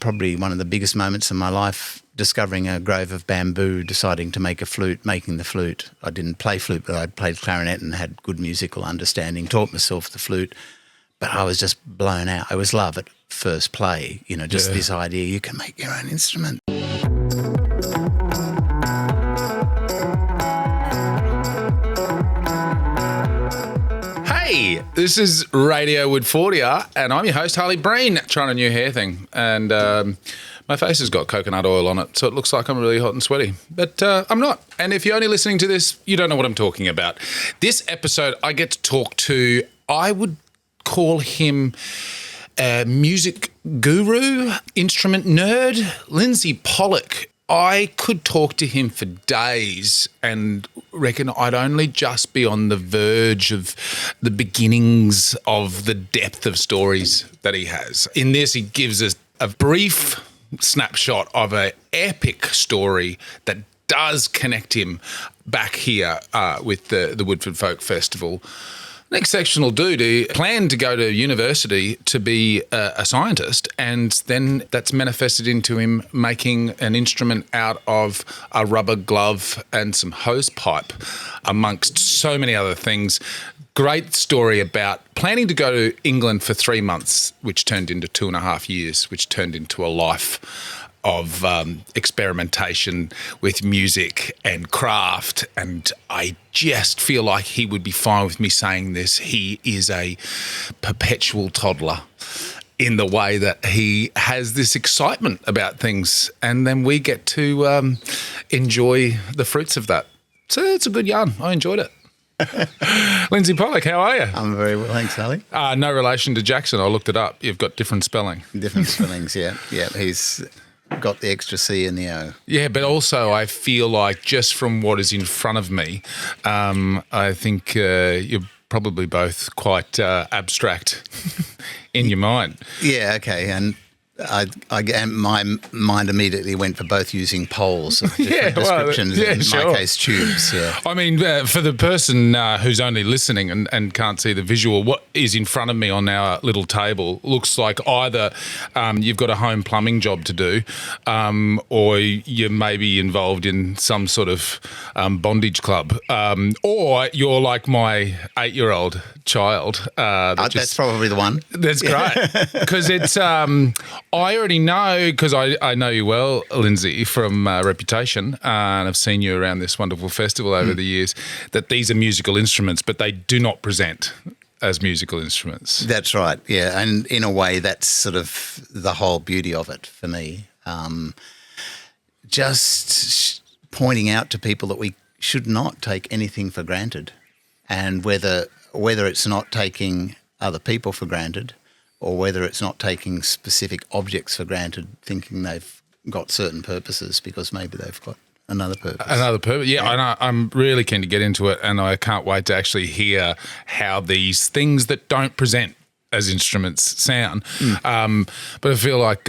probably one of the biggest moments of my life, discovering a grove of bamboo, deciding to make a flute, making the flute. I didn't play flute, but I played clarinet and had good musical understanding, taught myself the flute. But I was just blown out. It was love at first play, just this idea you can make your own instrument. Hey, this is Radio Woodfordia, and I'm your host, Harley Breen, trying a new hair thing. And my face has got coconut oil on it, so it looks like I'm really hot and sweaty. But I'm not. And if you're only listening to this, you don't know what I'm talking about. This episode, I get to talk to, I would call him a music guru, instrument nerd, Linsey Pollak. I could talk to him for days and reckon I'd only just be on the verge of the beginnings of the depth of stories that he has. In this, he gives us a brief snapshot of an epic story that does connect him back here with the Woodford Folk Festival. An exceptional dude. He planned to go to university to be a scientist, and then that's manifested into him making an instrument out of a rubber glove and some hose pipe, amongst so many other things. Great story about planning to go to England for 3 months, which turned into 2.5 years, which turned into a life of experimentation with music and craft. And I just feel like he would be fine with me saying this. He is a perpetual toddler in the way that he has this excitement about things, and then we get to enjoy the fruits of that. So it's a good yarn. I enjoyed it. Linsey Pollak, how are you? I'm very well, thanks, Harley. No relation to Jackson. I looked it up. You've got different spelling. Different spellings, yeah. Yeah, he's got the extra C in the O. Yeah, but also I feel like just from what is in front of me, I think you're probably both quite abstract in your mind. Yeah, okay, and my mind immediately went for both using poles of different descriptions, in my case tubes. Yeah. I mean, for the person who's only listening and can't see the visual, what is in front of me on our little table looks like either you've got a home plumbing job to do, or you may be involved in some sort of bondage club, or you're like my 8-year-old child. That's probably the one. That's great, because it's I already know, because I know you well, Linsey, from Reputation, and I've seen you around this wonderful festival over the years, that these are musical instruments, but they do not present as musical instruments. That's right, yeah, and in a way that's sort of the whole beauty of it for me. Just pointing out to people that we should not take anything for granted, and whether it's not taking other people for granted, or whether it's not taking specific objects for granted, thinking they've got certain purposes because maybe they've got another purpose. Another purpose, yeah. I know, I'm really keen to get into it, and I can't wait to actually hear how these things that don't present as instruments sound. But I feel like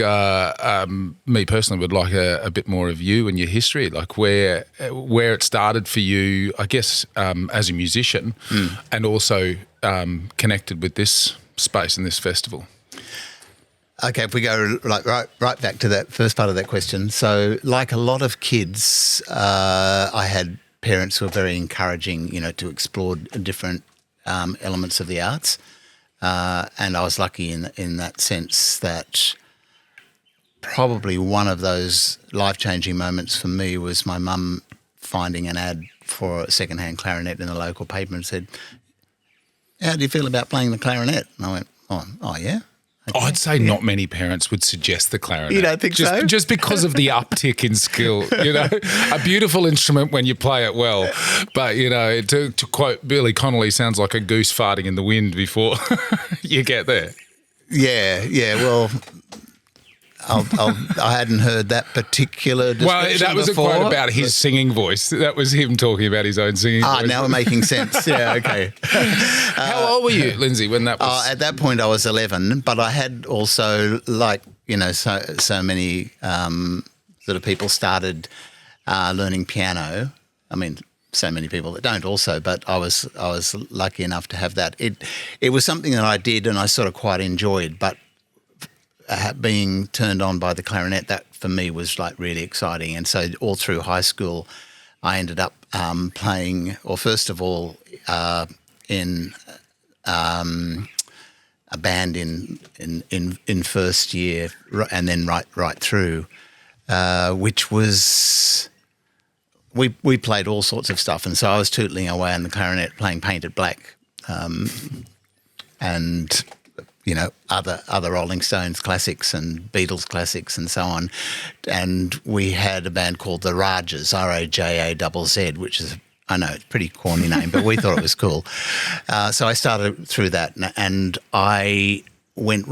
me personally would like a bit more of you and your history, like where it started for you, I guess, as a musician, and also connected with this space in this festival. Okay, if we go right back to that first part of that question. So like a lot of kids, I had parents who were very encouraging, to explore different elements of the arts. And I was lucky in that sense that probably one of those life-changing moments for me was my mum finding an ad for a secondhand clarinet in the local paper and said, "How do you feel about playing the clarinet?" And I went, oh yeah? Okay. I'd say not many parents would suggest the clarinet. You don't think so? Just because of the uptick in skill, a beautiful instrument when you play it well. But, to quote Billy Connolly, sounds like a goose farting in the wind before you get there. Yeah, well, I hadn't heard that particular description that was before, a quote about his singing voice. That was him talking about his own singing voice. Now we're making sense. Yeah, okay. How old were you, Linsey, when that was? At that point I was 11, but I had also, so many sort of people started learning piano. I mean, so many people that don't also, but I was lucky enough to have that. It was something that I did and I sort of quite enjoyed, but being turned on by the clarinet, that for me was like really exciting. And so all through high school, I ended up playing, or first of all, in a band in first year, and then right through, which was we played all sorts of stuff, and so I was tootling away on the clarinet, playing Painted Black, and other Rolling Stones classics and Beatles classics and so on. And we had a band called the Rajas, RAJAZZ, which is, I know, it's a pretty corny name, but we thought it was cool. So I started through that, and I went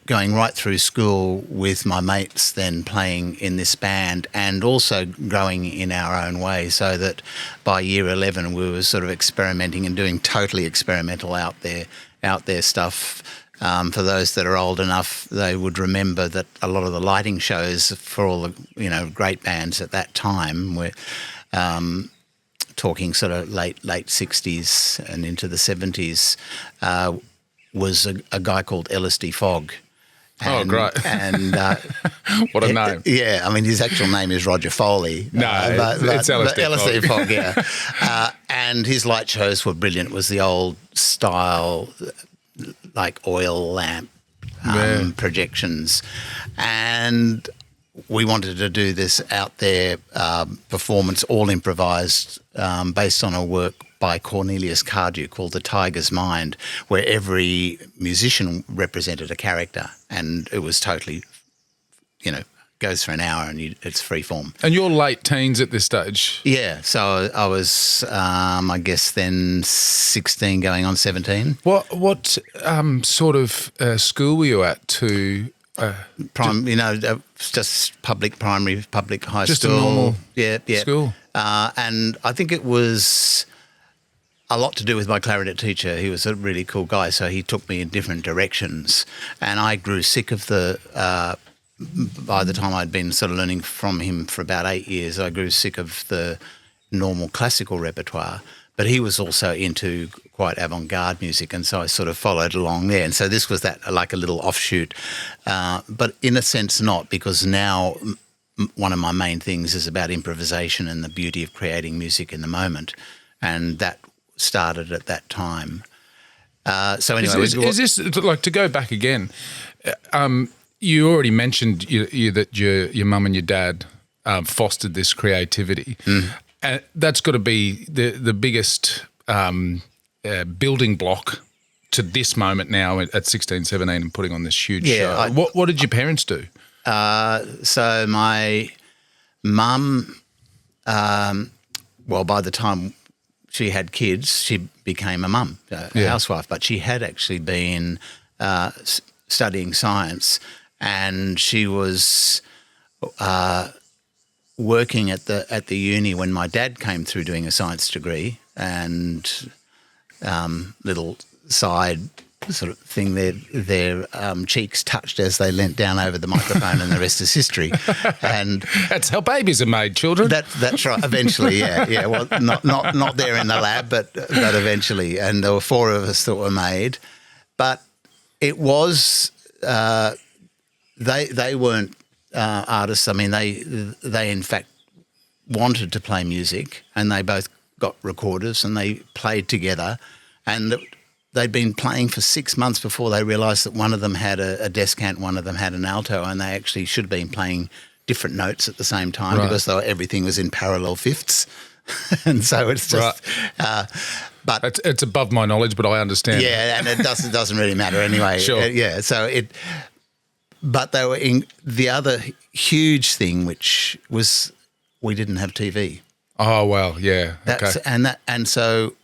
going right through school with my mates, then playing in this band and also growing in our own way, so that by year 11 we were sort of experimenting and doing totally experimental out there stuff. For those that are old enough, they would remember that a lot of the lighting shows for all the great bands at that time were talking sort of late 60s and into the 70s, was a guy called LSD Fogg. And, great. And what a name. Yeah, I mean, his actual name is Roger Foley. No, it's LSD Fogg, yeah. And his light shows were brilliant. It was the old style, like oil lamp projections. And we wanted to do this out there performance, all improvised, based on a work by Cornelius Cardew called The Tiger's Mind, where every musician represented a character, and it was totally, goes for an hour and it's free form. And you're late teens at this stage? Yeah, so I was, I guess then 16 going on 17. What sort of school were you at to... just public primary, public high just school. Just a normal school. And I think it was a lot to do with my clarinet teacher. He was a really cool guy, so he took me in different directions. And I grew sick of by the time I'd been sort of learning from him for about 8 years, I grew sick of the normal classical repertoire. But he was also into quite avant-garde music, and so I sort of followed along there. And so this was that, like a little offshoot, but in a sense not, because now one of my main things is about improvisation and the beauty of creating music in the moment, and that started at that time. So anyway, is this like, to go back again? You already mentioned that your mum and your dad fostered this creativity. And that's got to be the biggest building block to this moment now at 16, 17 and putting on this huge show. What did your parents do? So my mum, by the time she had kids, she became a mum, a housewife, but she had actually been studying science, and she was... working at the uni when my dad came through doing a science degree, and little side sort of thing, their cheeks touched as they leant down over the microphone, and the rest is history. And that's how babies are made, children. That's right. Eventually, yeah. Well, not there in the lab, but eventually. And there were 4 of us that were made, but it was they weren't artists. I mean, they in fact wanted to play music, and they both got recorders and they played together, and they'd been playing for 6 months before they realised that one of them had a descant, one of them had an alto, and they actually should have been playing different notes at the same time, right, because everything was in parallel fifths. And so it's just... Right. But it's above my knowledge, but I understand. Yeah, and it doesn't really matter anyway. Sure. Yeah, so But they were in the other huge thing, which was we didn't have TV. Oh well, yeah. And so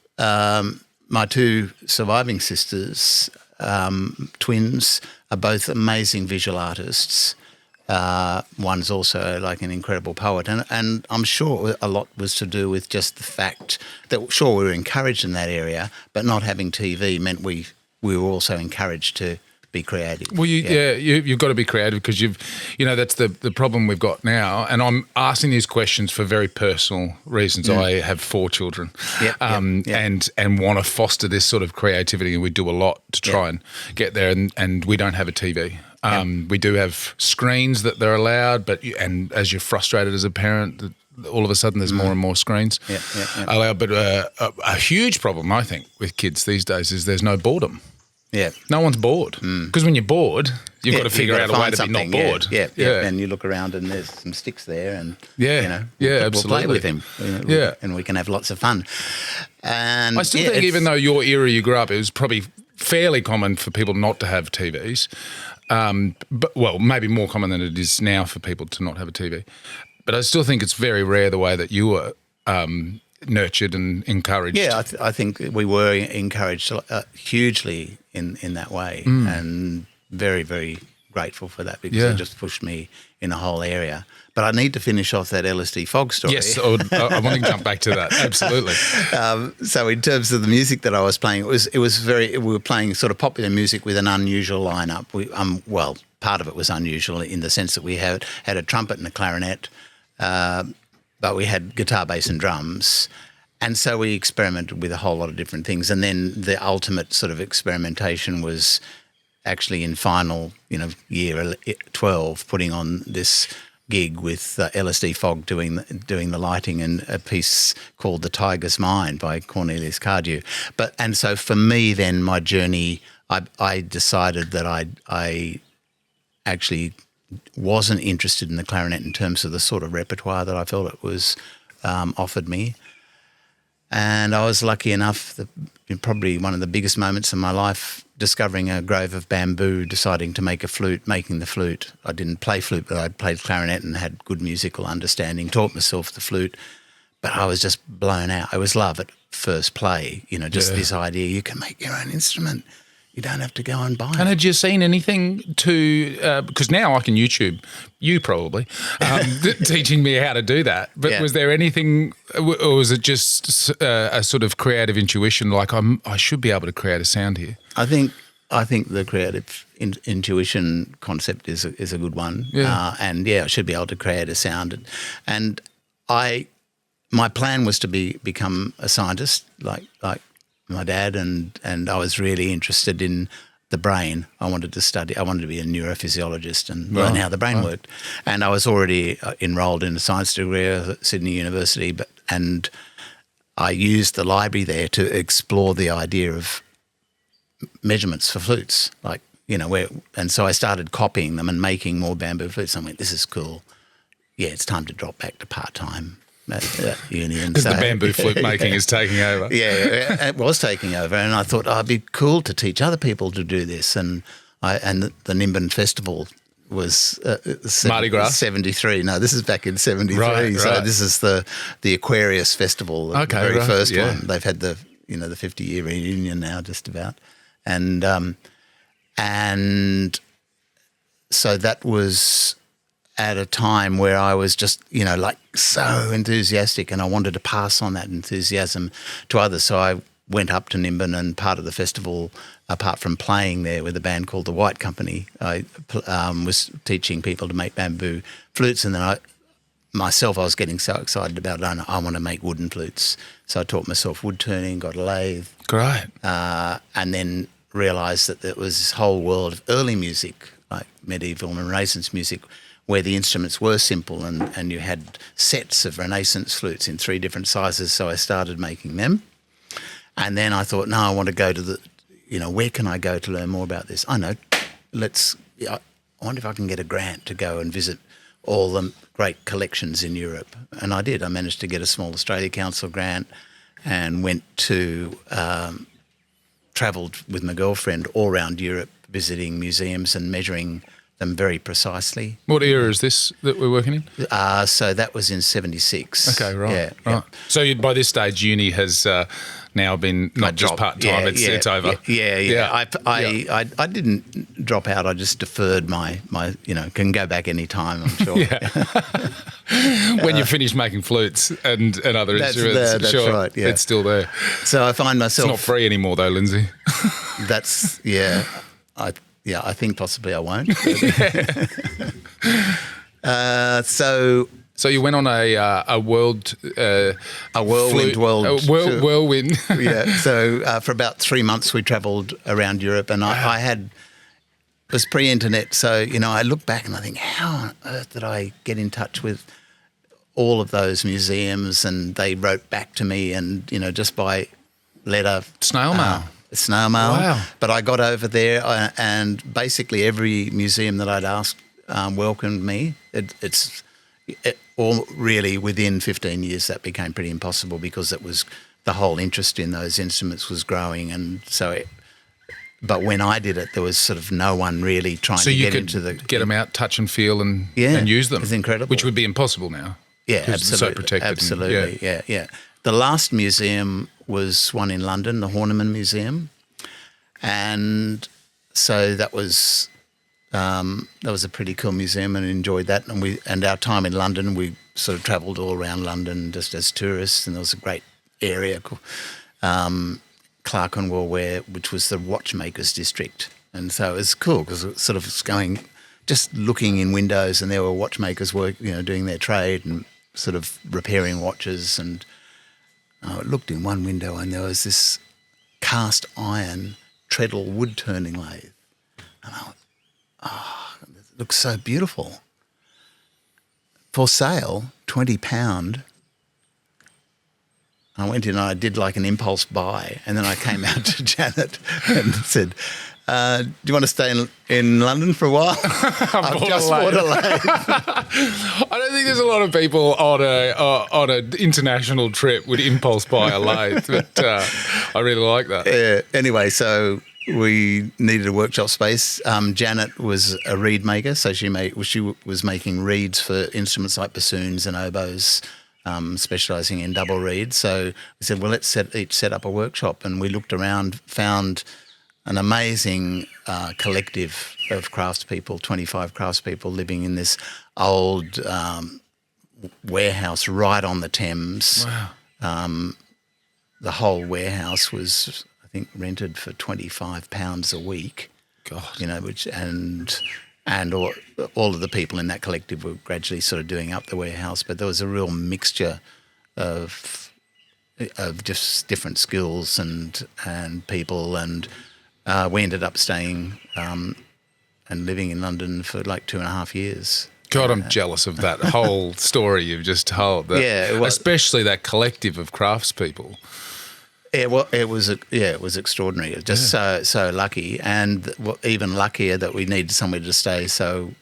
my 2 surviving sisters, twins, are both amazing visual artists. One's also like an incredible poet, and I'm sure a lot was to do with just the fact that we were encouraged in that area, but not having TV meant we were also encouraged to be creative. Well, you've got to be creative, because that's the problem we've got now. And I'm asking these questions for very personal reasons. I have 4 children, and want to foster this sort of creativity, and we do a lot to try and get there. And we don't have a TV. We do have screens that they're allowed, and as you're frustrated as a parent, all of a sudden there's more and more screens allowed. But a huge problem, I think, with kids these days is there's no boredom. Yeah. No one's bored. Because when you're bored, you've got to figure out a way to be not bored. Yeah. And you look around and there's some sticks there and, absolutely. we'll play with him. And we can have lots of fun. And I still think even though your era you grew up, it was probably fairly common for people not to have TVs. But maybe more common than it is now for people to not have a TV. But I still think it's very rare the way that you were nurtured and encouraged. Yeah, I think we were encouraged hugely in that way, and very, very grateful for that because it just pushed me in a whole area. But I need to finish off that LSD fog story. Yes, I want to jump back to that. Absolutely. So in terms of the music that I was playing, we were playing sort of popular music with an unusual lineup. Part of it was unusual in the sense that we had a trumpet and a clarinet, but we had guitar, bass and drums. And so we experimented with a whole lot of different things. And then the ultimate sort of experimentation was actually in final, year 12, putting on this gig with LSD Fog doing the lighting and a piece called The Tiger's Mind by Cornelius Cardew. And so for me then, my journey, I decided that I actually wasn't interested in the clarinet in terms of the sort of repertoire that I felt it was offered me. And I was lucky enough, probably one of the biggest moments in my life, discovering a grove of bamboo, deciding to make making the flute. I didn't play flute, but I played clarinet and had good musical understanding, taught myself the flute. But I was just blown out. It was love at first play, this idea you can make your own instrument. You don't have to go and buy it. And had you seen anything because now I can YouTube, you probably, teaching me how to do that. But was there anything, or was it just a sort of creative intuition, like I should be able to create a sound here? I think the creative intuition concept is a good one. Yeah. I should be able to create a sound. And my plan was to become a scientist, like my dad, and I was really interested in the brain. I wanted to be a neurophysiologist and learn how the brain worked. And I was already enrolled in a science degree at Sydney University, and I used the library there to explore the idea of measurements for flutes, and so I started copying them and making more bamboo flutes. I went, this is cool. Yeah, it's time to drop back to part-time at uni. Because the bamboo flute making is taking over. Yeah, it was taking over, and I thought it'd be cool to teach other people to do this. And the Nimbin Festival was Mardi Gras 73. No, this is back in 73. Right. So this is the Aquarius Festival, the very first one. They've had the 50-year reunion now, just about, and so that was at a time where I was just, so enthusiastic, and I wanted to pass on that enthusiasm to others. So I went up to Nimbin, and part of the festival, apart from playing there with a band called the White Company, I was teaching people to make bamboo flutes. And then I was getting so excited about it, I want to make wooden flutes. So I taught myself wood turning, got a lathe. Great. And then realised that there was this whole world of early music, like medieval and Renaissance music, where the instruments were simple and you had sets of Renaissance flutes in 3 different sizes. So I started making them. And then I thought, no, I want to go to where can I go to learn more about this? I know, I wonder if I can get a grant to go and visit all the great collections in Europe. And I did. I managed to get a small Australia Council grant and went to, travelled with my girlfriend all around Europe, visiting museums and measuring them very precisely. What era is this that we're working in? So that was in 76. Okay, right. Yeah. Right. So by this stage, uni has now been not just part-time, it's over. Yeah. I didn't drop out. I just deferred my can go back any time, I'm sure. When you finish making flutes and other instruments, that's sure, right, yeah. It's still there. So I find myself... It's not free anymore though, Linsey. That's, I think possibly I won't. So you went on a whirlwind tour. Whirlwind. Yeah. So for about 3 months we travelled around Europe, and I had was pre-internet. So, I look back and I think, how on earth did I get in touch with all of those museums? And they wrote back to me and, just by letter. Snail mail. Snail mail. Wow. But I got over there and basically every museum that I'd asked welcomed me. It's all really within 15 years that became pretty impossible because it was the whole interest in those instruments was growing. And so but when I did it, there was sort of no one really trying to get into the... get them out, touch and feel and use them. It's incredible. Which would be impossible now. Yeah, absolutely. It's so protected. Absolutely, yeah. The last museum was one in London, the Horniman Museum. And so that was a pretty cool museum and enjoyed that. And our time in London, we sort of travelled all around London just as tourists, and there was a great area called Clerkenwell, which was the watchmakers district. And so it was cool because it sort of was going, just looking in windows, and there were watchmakers doing their trade and sort of repairing watches. And I looked in one window and there was this cast iron treadle wood turning lathe. And I went, it looks so beautiful. For sale, £20. I went in and I did like an impulse buy, and then I came out to Janet and said, do you want to stay in London for a while? I've just bought a lathe. I don't think there's a lot of people on an international trip would impulse buy a lathe, but I really like that. Yeah. Anyway, so we needed a workshop space. Janet was a reed maker, so she was making reeds for instruments like bassoons and oboes, specialising in double reeds. So we said, well, let's each set up a workshop, and we looked around, found an amazing collective of craftspeople, 25 craftspeople living in this old warehouse right on the Thames. Wow. The whole warehouse was, I think, rented for £25 a week. God. Which and all of the people in that collective were gradually sort of doing up the warehouse, but there was a real mixture of just different skills and people, and we ended up staying and living in London for like 2.5 years. God, I'm jealous of that whole story you've just told. Especially that collective of craftspeople. Yeah, well, it was extraordinary. It was just so lucky, and even luckier that we needed somewhere to stay. So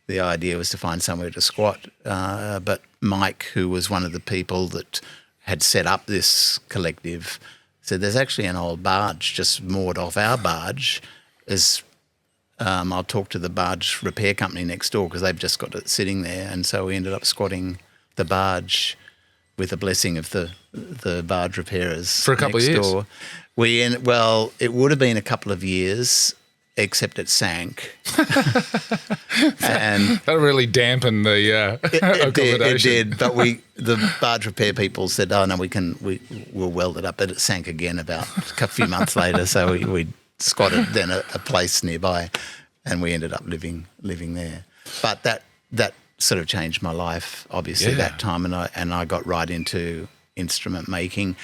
the idea was to find somewhere to squat. But Mike, who was one of the people that had set up this collective, said there's actually an old barge just moored off our barge. I'll talk to the barge repair company next door because they've just got it sitting there, and so we ended up squatting the barge with the blessing of the barge repairers for a couple of years. Door. It would have been a couple of years, except it sank. And that really dampened the accommodation. It did, but the barge repair people said, "Oh no, we'll weld it up." But it sank again about a few months later. So we squatted then a place nearby, and we ended up living there. But that sort of changed my life, obviously, that time, and I got right into instrument making.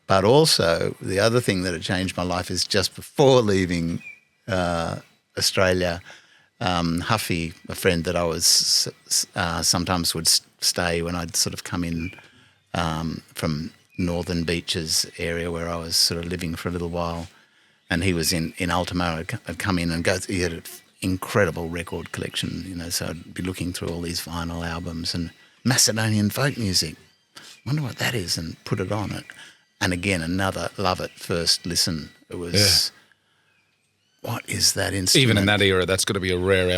But also the other thing that had changed my life is just before leaving Australia, Huffy, a friend that I was sometimes would stay when I'd sort of come in from Northern Beaches area where I was sort of living for a little while, and he was in Ultimo. I'd come in and go. He had an incredible record collection, so I'd be looking through all these vinyl albums and Macedonian folk music. Wonder what that is, and put it on it. And again, another love at first listen. It was, what is that instrument? Even in that era, that's got to be a rare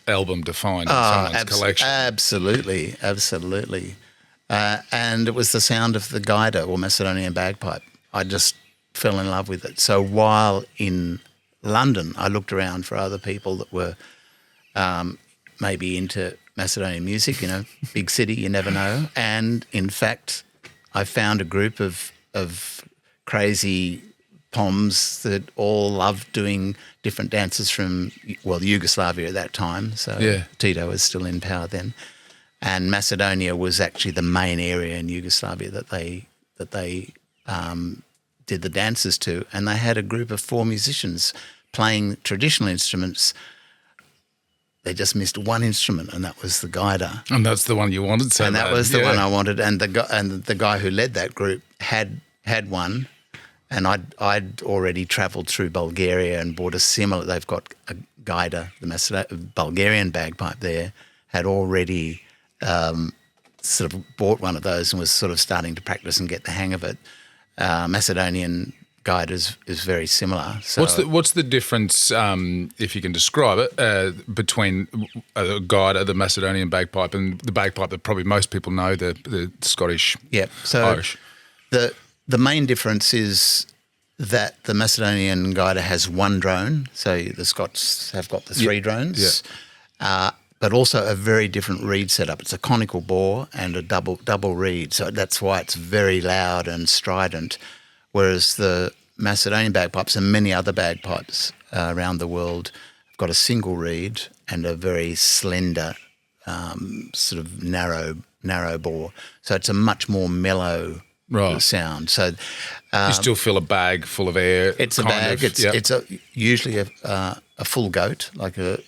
album to find in someone's collection. Absolutely. And it was the sound of the gaida, or Macedonian bagpipe. I just fell in love with it. So while in London, I looked around for other people that were maybe into Macedonian music, big city, you never know. And in fact, I found a group of crazy Poms that all loved doing different dances from, Yugoslavia at that time. So Tito was still in power then. And Macedonia was actually the main area in Yugoslavia that they did the dances to. And they had a group of 4 musicians playing traditional instruments they just missed one instrument, and that was the guider. And that's the one you wanted, so and that bad. was the one I wanted. And the guy who led that group had one, and I'd already travelled through Bulgaria and bought a similar. They've got a guider, the Bulgarian bagpipe there, had already sort of bought one of those and was sort of starting to practice and get the hang of it. Macedonian guide is very similar. So what's the difference, if you can describe it, between a guide, the Macedonian bagpipe, and the bagpipe that probably most people know, the Scottish, Irish? The main difference is that the Macedonian guider has one drone, so the Scots have got the three drones, but also a very different reed setup. It's a conical bore and a double reed, so that's why it's very loud and strident. Whereas the Macedonian bagpipes and many other bagpipes around the world have got a single reed and a very slender, sort of narrow bore. So it's a much more mellow sound. So you still feel a bag full of air. It's a bag. It's usually a full goat, like a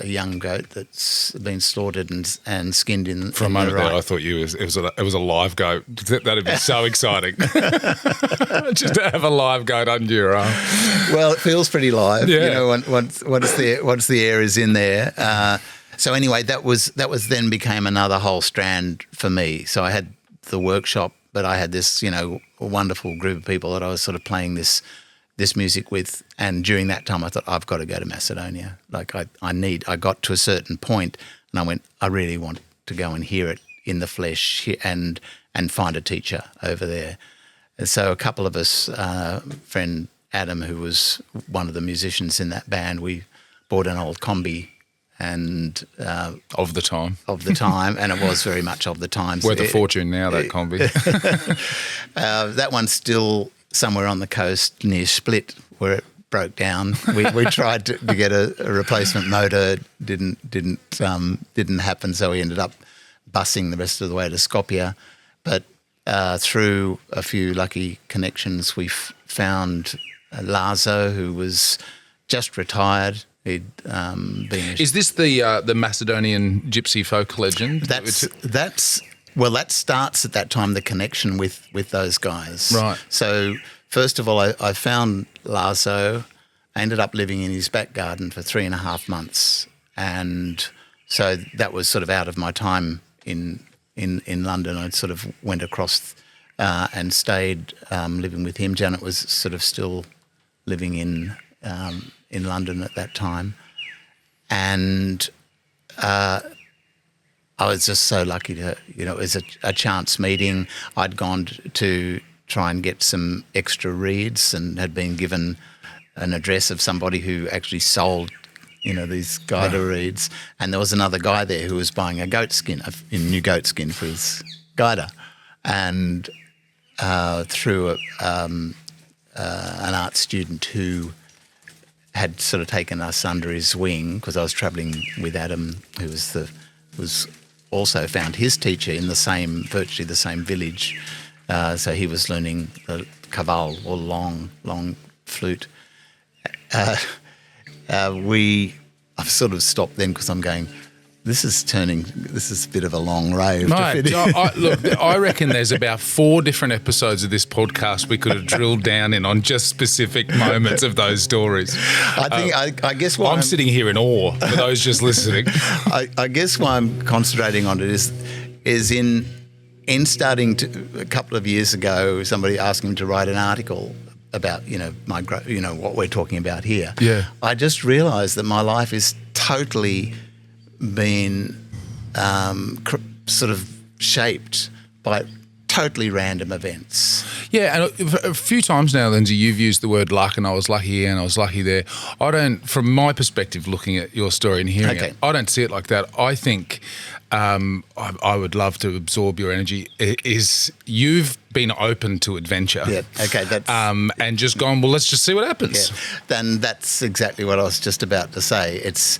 young goat that's been slaughtered and skinned in. For a moment there, I thought it was a live goat. That'd be so exciting, just to have a live goat under your arm. Well, it feels pretty live, once the air is in there. So anyway, that was then became another whole strand for me. So I had the workshop, but I had this, a wonderful group of people that I was sort of playing this music with, and during that time I thought, I've got to go to Macedonia. Like I got to a certain point and I went, I really want to go and hear it in the flesh and find a teacher over there. And so a couple of us, friend Adam, who was one of the musicians in that band, we bought an old kombi. And of the time, and it was very much of the times. Worth a fortune now, that kombi. That one's still somewhere on the coast near Split, where it broke down. We tried to get a replacement motor, didn't happen. So we ended up bussing the rest of the way to Skopje. But through a few lucky connections, we found Lazo, who was just retired. He'd been. Is this the Macedonian gypsy folk legend? That starts at that time, the connection with those guys. Right. So first of all, I found Lazo. I ended up living in his back garden for 3.5 months, and so that was sort of out of my time in London. I sort of went across and stayed living with him. Janet was sort of still living in London at that time, and I was just so lucky to, it was a chance meeting. I'd gone to try and get some extra reeds and had been given an address of somebody who actually sold, these guider reeds, and there was another guy there who was buying a new goat skin for his guider, and through an art student who had sort of taken us under his wing, because I was travelling with Adam, who was also found his teacher in virtually the same village. So he was learning the kaval, or long flute. I've sort of stopped then because I'm going, this is a bit of a long rave. Mate, look, I reckon there's about 4 different episodes of this podcast we could have drilled down in on just specific moments of those stories. I guess why I'm sitting here in awe for those just listening. I guess why I'm concentrating on it is in starting to, a couple of years ago, somebody asked him to write an article about what we're talking about here. Yeah. I just realised that my life is totally been sort of shaped by totally random events. Yeah, and a few times now, Lindsay, you've used the word luck, and I was lucky here and I was lucky there. I don't, from my perspective, looking at your story and hearing it, I don't see it like that. I think I would love to absorb your energy. Is you've been open to adventure. Yeah, okay. That's, and just gone, well, let's just see what happens. Yeah. Then that's exactly what I was just about to say. It's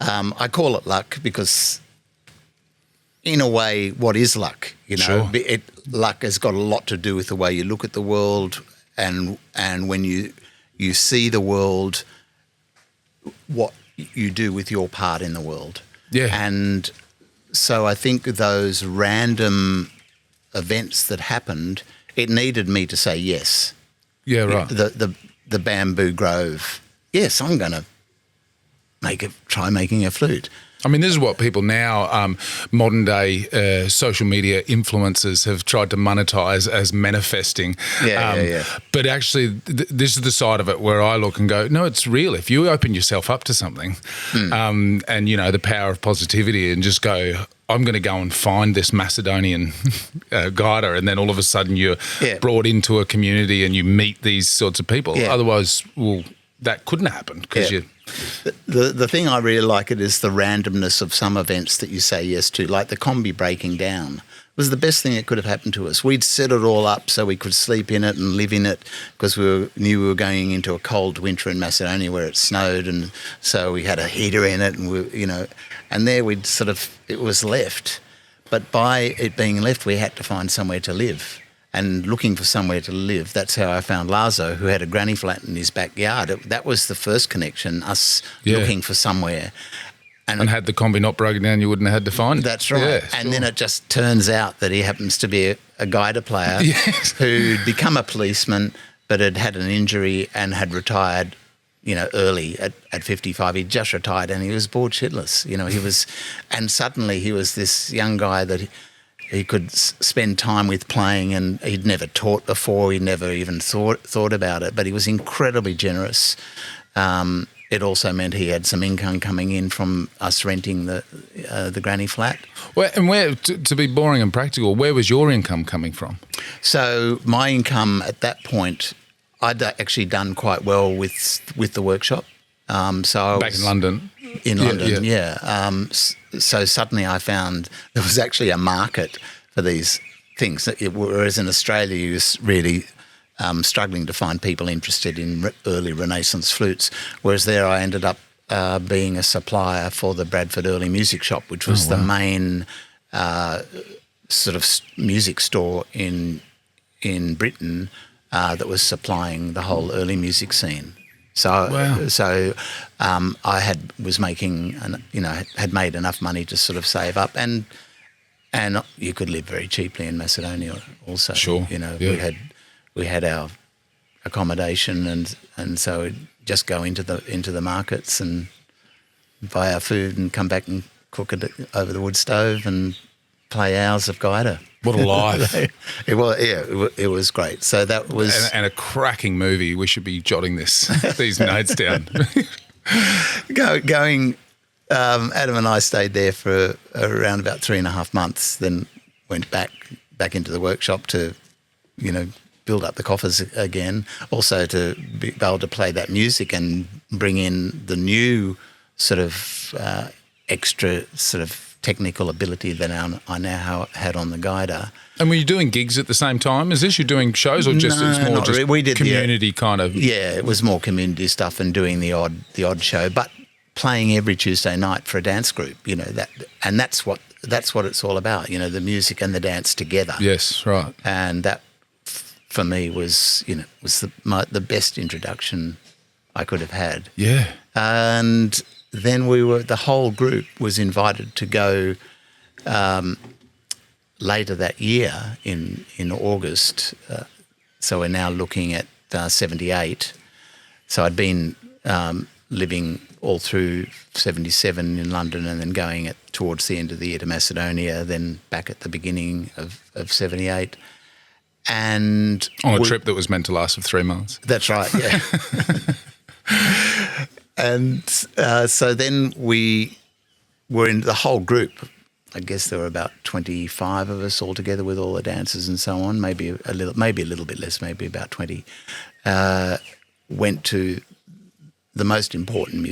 I call it luck because, in a way, what is luck? Sure. Luck has got a lot to do with the way you look at the world, and when you see the world, what you do with your part in the world. Yeah. And so I think those random events that happened, it needed me to say yes. Yeah, right. The bamboo grove. Yes, I'm going to try making a flute. I mean, this is what people now, modern day social media influencers have tried to monetize as manifesting. Yeah. But actually, this is the side of it where I look and go, no, it's real. If you open yourself up to something and, you know, the power of positivity and just go, I'm going to go and find this Macedonian guider, and then all of a sudden you're brought into a community and you meet these sorts of people. Yeah. Otherwise, well, that couldn't happen because you... The thing I really like it is the randomness of some events that you say yes to, like the kombi breaking down was the best thing that could have happened to us. We'd set it all up so we could sleep in it and live in it because knew we were going into a cold winter in Macedonia where it snowed, and so we had a heater in it, and and there we'd it was left. But by it being left, we had to find somewhere to live. And looking for somewhere to live, that's how I found Lazo, who had a granny flat in his backyard. That was the first connection, us looking for somewhere. And had the kombi not broken down, you wouldn't have had to find it. That's right. Yeah, and then it just turns out that he happens to be a guider player who'd become a policeman but had had an injury and had retired, early at 55. He'd just retired and he was bored shitless. And suddenly he was this young guy that he could spend time with playing, and he'd never taught before. He never even thought about it, but he was incredibly generous. It also meant he had some income coming in from us renting the granny flat. Well, and where, to be boring and practical, where was your income coming from? So my income at that point, I'd actually done quite well with the workshop. Back in London? In London, yeah. So suddenly I found there was actually a market for these things, whereas in Australia you was really struggling to find people interested in early Renaissance flutes, whereas there I ended up being a supplier for the Bradford Early Music Shop, which was the main sort of music store in Britain that was supplying the whole early music scene. So I was making, had made enough money to sort of save up, and you could live very cheaply in Macedonia also. Sure. We had our accommodation, and so we'd just go into the markets and buy our food and come back and cook it over the wood stove and play hours of Guider. What a life. It was great. So that was... And a cracking movie. We should be jotting these notes down. Adam and I stayed there for around about 3.5 months, then went back into the workshop to, build up the coffers again, also to be able to play that music and bring in the new sort of extra sort of technical ability that I now had on the Guider. And were you doing gigs at the same time? Is this you doing shows or just it's more just we did community kind of? Yeah, it was more community stuff and doing the odd show, but playing every Tuesday night for a dance group. That's what it's all about. The music and the dance together. Yes, right. And that for me was the best introduction I could have had. Yeah. And then the whole group was invited to go later that year in August. So we're now looking at 78. So I'd been living all through 77 in London and then going towards the end of the year to Macedonia, then back at the beginning of 78. And on a trip that was meant to last for 3 months. That's right, yeah. And so then we were in the whole group. I guess there were about 25 of us all together with all the dancers and so on. Maybe a little bit less, maybe about 20. Went to the most important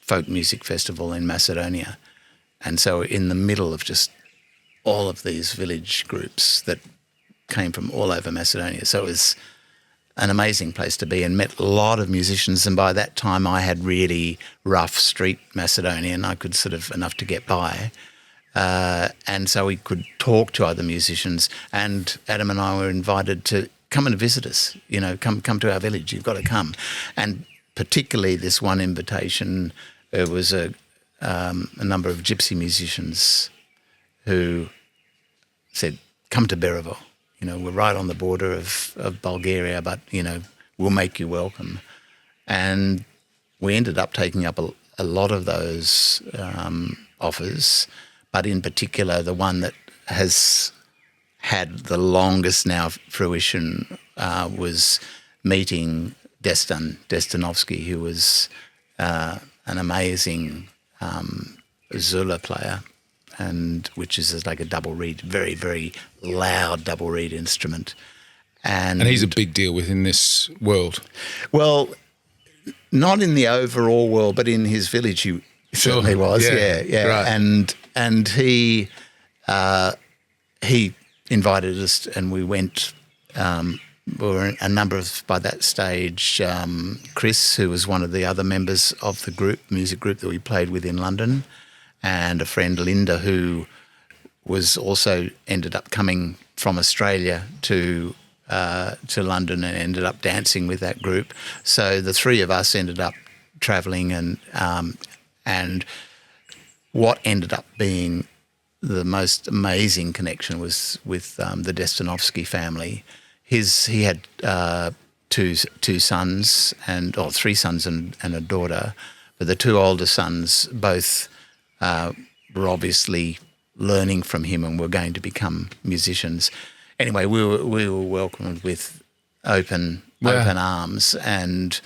folk music festival in Macedonia, and so in the middle of just all of these village groups that came from all over Macedonia. So it was an amazing place to be and met a lot of musicians. And by that time I had really rough street Macedonian. I could sort of enough to get by. And so we could talk to other musicians, and Adam and I were invited to come and visit us, come to our village, you've got to come. And particularly this one invitation, it was a number of gypsy musicians who said, "Come to Berovo. We're right on the border of Bulgaria, but we'll make you welcome." And we ended up taking up a lot of those offers, but in particular, the one that has had the longest now fruition was meeting Destanovsky, who was an amazing Zula player, and which is like a double reed, very, very loud double reed instrument. And he's a big deal within this world. Well, not in the overall world, but in his village he certainly was. Yeah. Right. And he invited us, and we went. We were a number of, by that stage, Chris, who was one of the other members of the music group that we played with in London, and a friend, Linda, who was also ended up coming from Australia to London and ended up dancing with that group. So the three of us ended up travelling, and what ended up being the most amazing connection was with the Destanovsky family. He had two sons three sons and a daughter, but the two older sons both were obviously learning from him and were going to become musicians. Anyway, we were welcomed with open arms and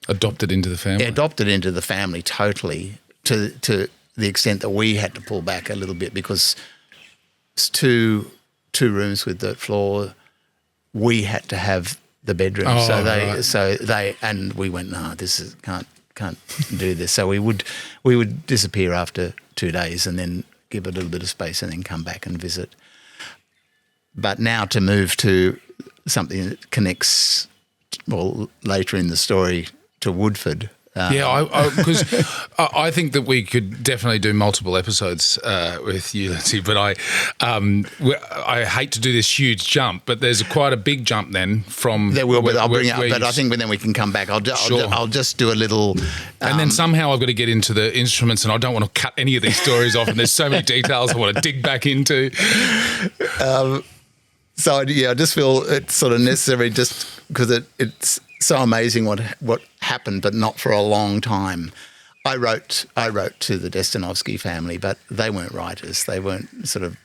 adopted into the family. Adopted into the family totally, to the extent that we had to pull back a little bit because it's two rooms with the floor. We had to have the bedroom, and we went, no, this is can't do this. So we would disappear after 2 days and then give it a little bit of space and then come back and visit. But now to move to something that connects, well, later in the story to Woodford. Because I think that we could definitely do multiple episodes with you, Linsey, but I hate to do this huge jump, but there's quite a big jump then from... There will, but I'll bring it up, but I think then we can come back. I'll just do a little... and then somehow I've got to get into the instruments, and I don't want to cut any of these stories off, and there's so many details I want to dig back into. So, I just feel it's sort of necessary just because it's so amazing what happened, but not for a long time. I wrote to the Destanovsky family, but they weren't writers. They weren't sort of,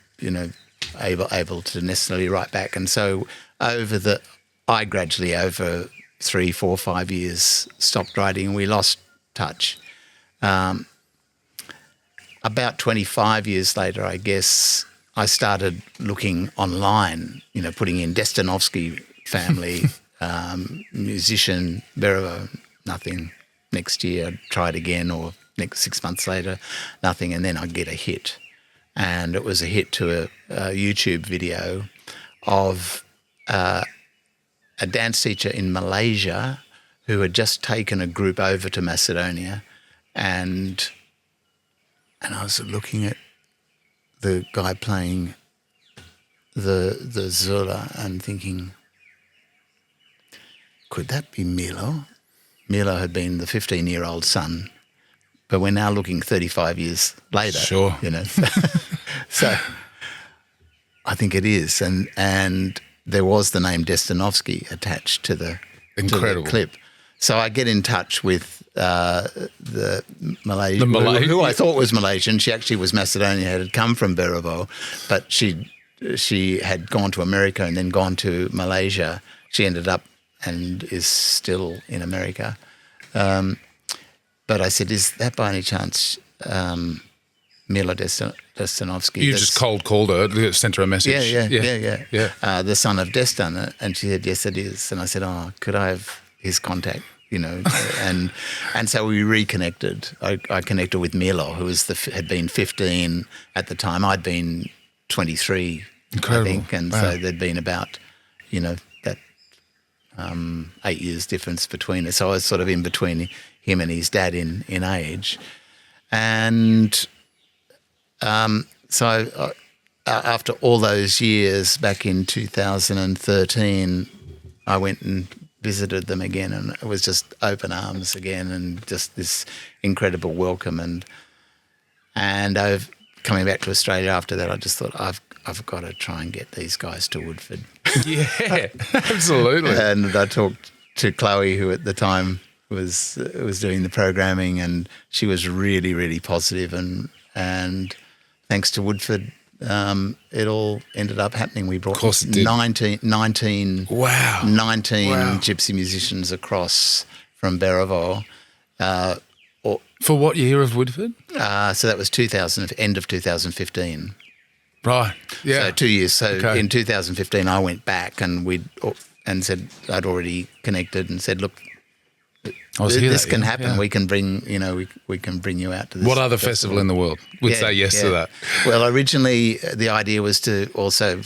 able to necessarily write back. And so I gradually over 3, 4, 5 years stopped writing and we lost touch. About 25 years later, I guess, I started looking online, putting in Destanovsky family, musician, Berovo, nothing. Next year I'd try it again, or next 6 months later, nothing, and then I'd get a hit. And it was a hit to a YouTube video of a dance teacher in Malaysia who had just taken a group over to Macedonia, and I was looking at the guy playing the Zula and thinking, could that be Milo? Milo had been the 15-year-old son, but we're now looking 35 years later. Sure. So I think it is. And there was the name Destanovsky attached to the clip. So I get in touch with the Malaysian, who I thought was Malaysian. She actually was Macedonia, had come from Berovo, but she had gone to America and then gone to Malaysia. She ended up and is still in America. But I said, is that by any chance Milo Destanovsky? You just cold called her, sent her a message. Yeah. The son of Destan. And she said, yes, it is. And I said, could I have his contact? And so we reconnected. I connected with Milo, who had been 15 at the time. I'd been 23, Incredible. I think. And so there'd been about, that 8 years difference between us. So I was sort of in between him and his dad in age. And so after all those years, back in 2013, I went and visited them again, and it was just open arms again, and just this incredible welcome. And I've coming back to Australia after that, I just thought I've got to try and get these guys to Woodford. Yeah, absolutely. And I talked to Chloe, who at the time was doing the programming, and she was really, really positive. And thanks to Woodford, it all ended up happening. We brought 19 wow. gypsy musicians across from Berrivale. For what year of Woodford? So that was end of 2015. Right. Yeah. So 2 years. So in 2015, I went back and said I'd already connected and said, look, this can happen. Yeah. We can bring we can bring you out to this. What other festival in the world would say yes to that? Well, originally the idea was to also.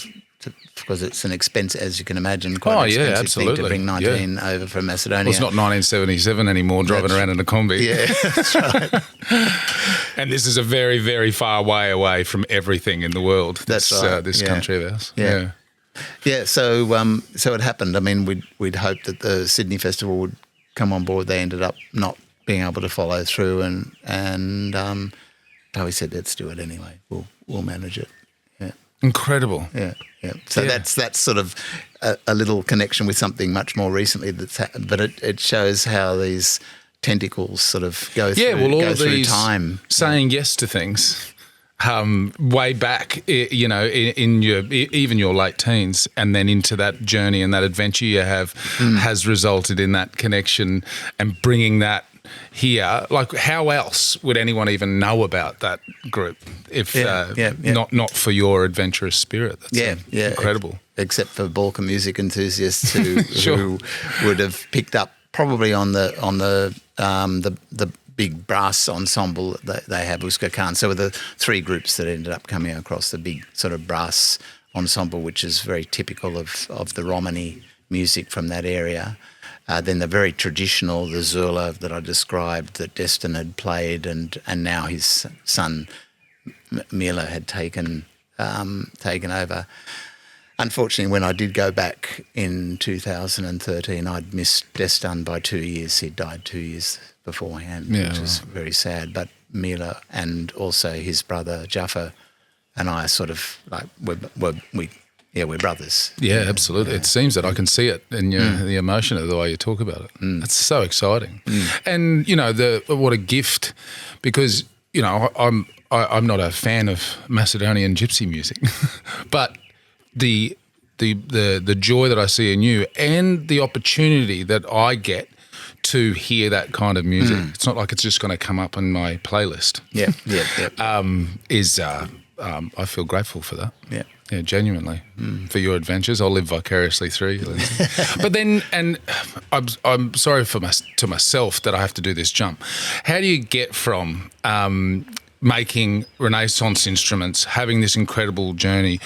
Because it's an expense, as you can imagine, quite an expensive thing to bring 19 over from Macedonia. Well, it's not 1977 anymore, driving around in a kombi. Yeah, that's right. And this is a very, very far way away from everything in the world. That's right. This country of ours. Yeah. Yeah. So it happened. I mean, we'd hoped that the Sydney Festival would come on board. They ended up not being able to follow through, and we said, let's do it anyway. We'll manage it. Yeah. Incredible. Yeah. Yeah. So that's sort of a little connection with something much more recently that's happened, but it shows how these tentacles sort of go through time. Saying yes to things way back, in your late teens, and then into that journey and that adventure you have has resulted in that connection and bringing that here. Like, how else would anyone even know about that group if not for your adventurous spirit? That's incredible. Except for Balkan music enthusiasts who would have picked up probably on the big brass ensemble that they have, Uska Khan. So the three groups that ended up coming across the big sort of brass ensemble, which is very typical of the Romani music from that area. Then the very traditional, the Zurla that I described, that Destin had played, and now his son Mila had taken over. Unfortunately, when I did go back in 2013, I'd missed Destin by 2 years. He'd died 2 years beforehand, which was very sad. But Mila and also his brother Jaffa and I sort of like we're brothers. Yeah, absolutely. Yeah. It seems that I can see it in the emotion of the way you talk about it. It's so exciting. And, what a gift, because, I'm not a fan of Macedonian gypsy music, but the joy that I see in you and the opportunity that I get to hear that kind of music, it's not like it's just going to come up in my playlist. I feel grateful for that. Yeah. Yeah, genuinely, for your adventures. I'll live vicariously through you, Lindsay. But then, and I'm sorry to myself that I have to do this jump. How do you get from making Renaissance instruments, having this incredible journey,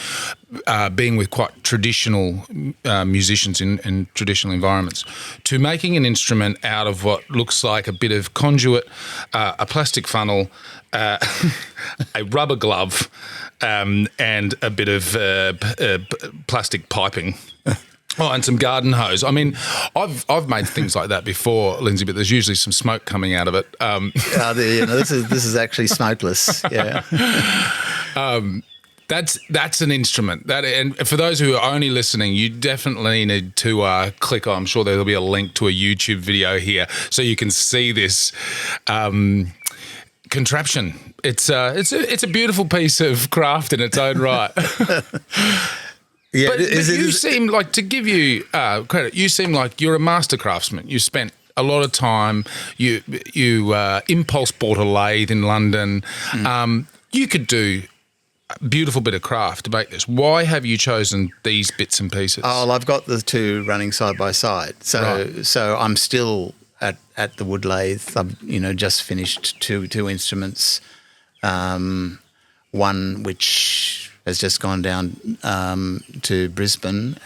being with quite traditional musicians in traditional environments, to making an instrument out of what looks like a bit of conduit, a plastic funnel, a rubber glove, and a bit of plastic piping. Oh, and some garden hose. I mean, I've made things like that before, Lindsay, but there's usually some smoke coming out of it. This is actually smokeless. Yeah. That's an instrument. And for those who are only listening, you definitely need to click on. I'm sure there'll be a link to a YouTube video here so you can see this contraption. It's a beautiful piece of craft in its own right. Yeah, but you seem like, to give you credit, you seem like you're a master craftsman. You spent a lot of time. You impulse bought a lathe in London. You could do a beautiful bit of craft to make this. Why have you chosen these bits and pieces? Oh, well, I've got the two running side by side. So I'm still at the wood lathe. I've just finished two instruments. One which has just gone down to Brisbane,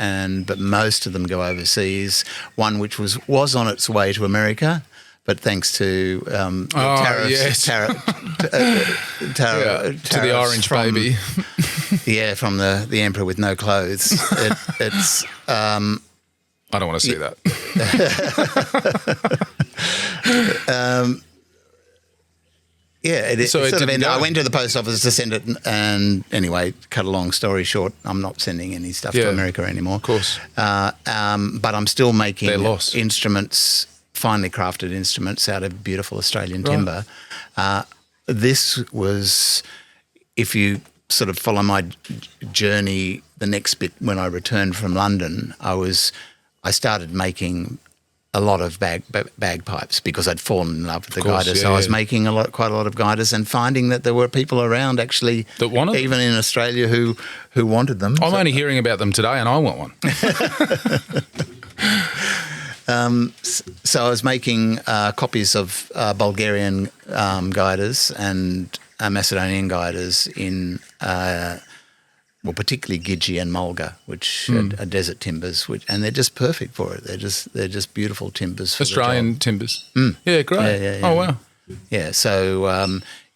but most of them go overseas. One which was on its way to America, but thanks to tariffs, to the orange baby. From the emperor with no clothes. It's I don't want to see that. Yeah, it So it sort of didn't ended. go? I went to the post office to send it, and anyway, cut a long story short, I'm not sending any stuff to Yeah, America anymore. of course. But I'm still making They're lost. instruments, finely crafted instruments out of beautiful Australian Right. timber. This was, if you sort of follow my journey, the next bit when I returned from London, I started making a lot of bagpipes because I'd fallen in love with the course, guiders. yeah, So I was yeah. making quite a lot of guiders, and finding that there were people around actually That wanted them. even in Australia who wanted them. I'm only hearing about them today, and I want one. So I was making copies of Bulgarian guiders and Macedonian guiders in, particularly Gidgee and Mulga, which are desert timbers, and they're just perfect for it. They're just beautiful timbers for the Australian job. timbers. Yeah, great. Yeah. Oh, wow. Yeah, so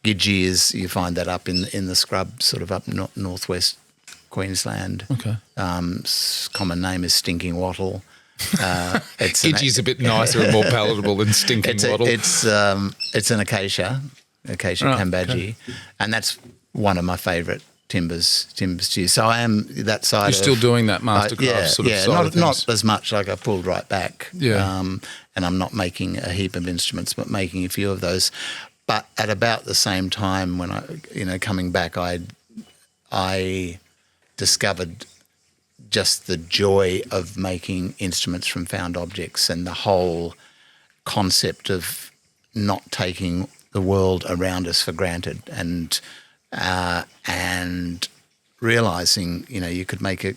Gidgee you find that up in the scrub, sort of up northwest Queensland. Okay. Common name is stinking wattle. Gidgee's a bit nicer and more palatable than stinking wattle. It's an acacia Right, Cambaji, okay. and that's one of my favourite timbers to use. So I am that side. You're still doing that mastercraft sort of side of things. not as much. Like I pulled right back. Yeah. And I'm not making a heap of instruments, but making a few of those. But at about the same time, when coming back, I discovered just the joy of making instruments from found objects, and the whole concept of not taking the world around us for granted, and realizing you could make a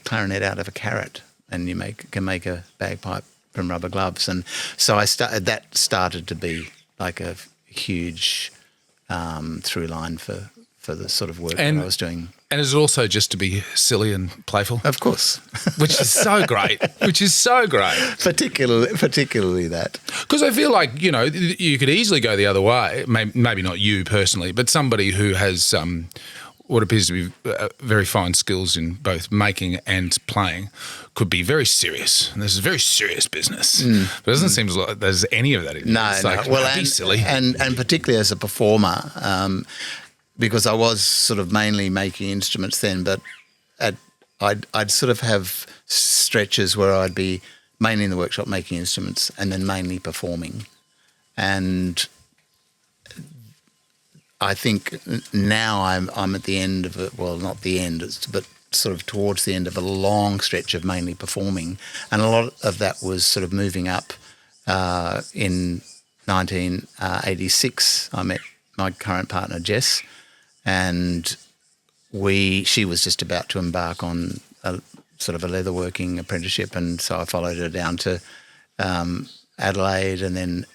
clarinet out of a carrot, and can make a bagpipe from rubber gloves, and so that started to be like a huge through line for the sort of work that I was doing. And it's also just to be silly and playful, Of course. which is so great. particularly that. Because I feel like, you could easily go the other way, maybe not you personally, but somebody who has what appears to be very fine skills in both making and playing could be very serious. And this is a very serious business. But it doesn't seem like there's any of that in it. No, It's no. like, Well, be silly. And particularly as a performer, because I was sort of mainly making instruments then, but I'd sort of have stretches where I'd be mainly in the workshop making instruments and then mainly performing. And I think now I'm at the end of it. Well, not the end, but sort of towards the end of a long stretch of mainly performing, and a lot of that was sort of moving up. In 1986, I met my current partner Jess, and she was just about to embark on a sort of a leatherworking apprenticeship, and so I followed her down to Adelaide, and then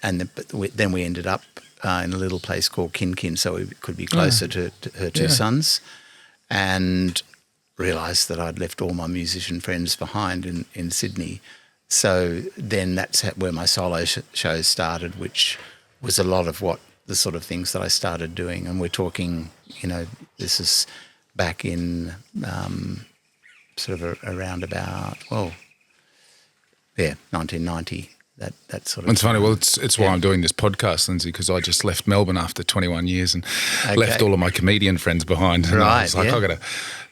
we ended up in a little place called Kin, so we could be closer to her two sons, and realised that I'd left all my musician friends behind in Sydney. So then that's where my solo shows started, which was a lot of what the sort of things that I started doing. And we're talking, this is back in sort of around about, 1990. That sort of. It's funny. Well, it's why I'm doing this podcast, Lindsay, because I just left Melbourne after 21 years and left all of my comedian friends behind. And I was like, I've got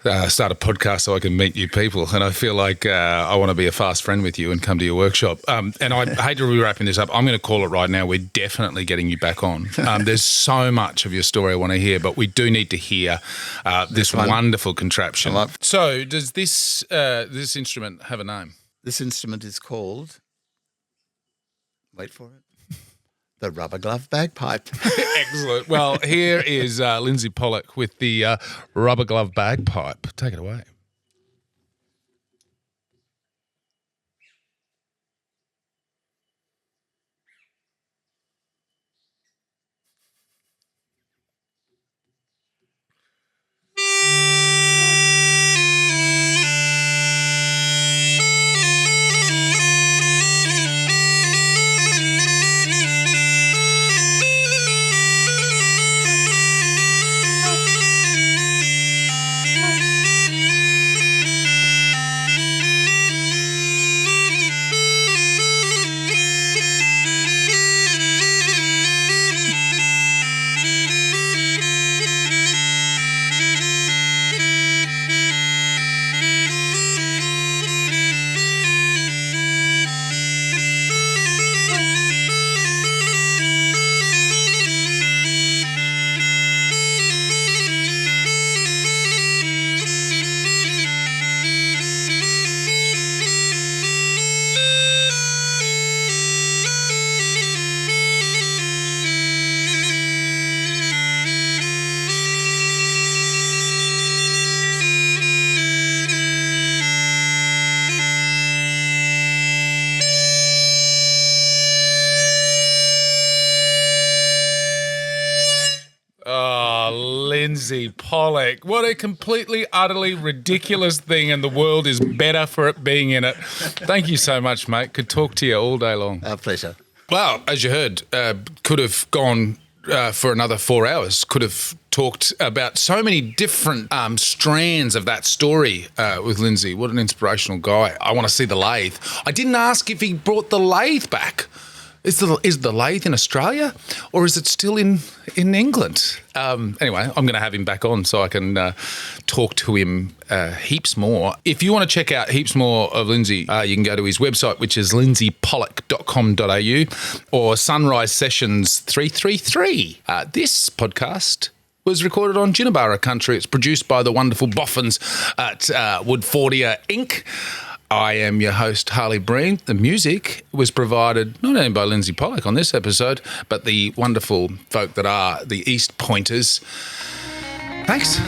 to start a podcast so I can meet new people. And I feel like I want to be a fast friend with you and come to your workshop. And I hate to be wrapping this up. I'm going to call it right now. We're definitely getting you back on. There's so much of your story I want to hear, but we do need to hear this wonderful contraption. So does this instrument have a name? This instrument is called... Wait for it. The rubber glove bagpipe. Excellent. Well, here is Linsey Pollak with the rubber glove bagpipe. Take it away. Linsey Pollak. What a completely, utterly ridiculous thing, and the world is better for it being in it. Thank you so much, mate. Could talk to you all day long. Our pleasure. Well, as you heard, could have gone for another 4 hours. Could have talked about so many different strands of that story with Linsey. What an inspirational guy. I want to see the lathe. I didn't ask if he brought the lathe back. Is the lathe in Australia, or is it still in England? Anyway, I'm going to have him back on so I can talk to him heaps more. If you want to check out heaps more of Linsey, you can go to his website, which is linseypollak.com.au, or Sunrise Sessions 333. This podcast was recorded on Jinnabara country. It's produced by the wonderful boffins at Woodfordian Inc. I am your host, Harley Breen. The music was provided not only by Linsey Pollak on this episode, but the wonderful folk that are the East Pointers. Thanks.